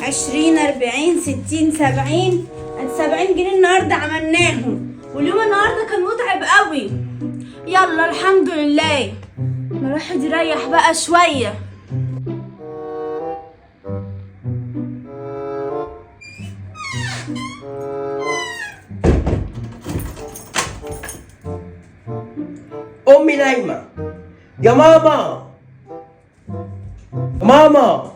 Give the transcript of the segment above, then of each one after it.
20 40 60 70. 70 جنيه النهارده عملناهم، واليوم النهارده كان متعب قوي. يلا الحمد لله، الواحد يريح بقى شويه. امي نايمه. يا ماما، يا ماما،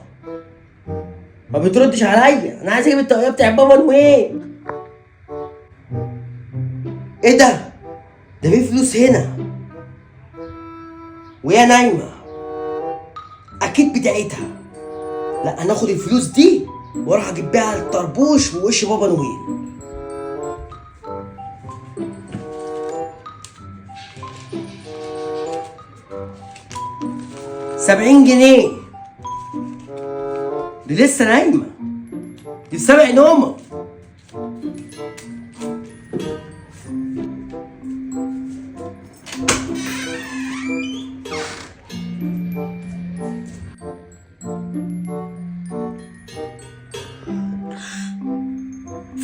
ما بتردش عليا. انا عايز اجيب الطاقيه بتاع بابا نويل. ايه ده في فلوس هنا وهي نايمه، اكيد بتاعتها. لا، انا اخد الفلوس دي واروح اجيب بيها الطربوش ووش بابا نويل. $70 دي لسه نايمة، دي في سبع نومة.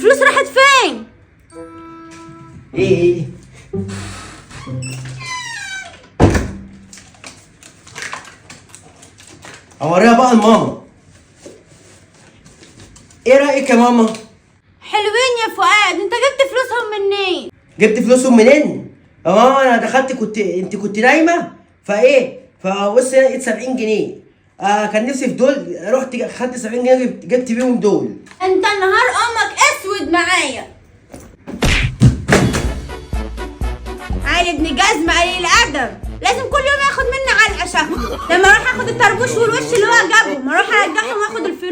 فلوس راحت فين؟ ايه اوريها بقى لماما. ايه رأيك يا ماما؟ حلوين يا فؤاد، انت جبت فلوسهم منين؟ جبت فلوسهم منين؟ يا ماما انا دخلت، انت كنت نايمة، فبص هنا لقيت 70 جنيه. كان نفسي في دول، رحت خدت 70 جنيه جبت بيهم دول. انت النهار امك اسود معايا. عيل ابن جزمة قليل الادب، لازم كل يوم ياخد مني علقة شهر. لما اروح اخد الطربوش والوش اللي هو جابه، ما اروح ارجعهم واخد الفلوس.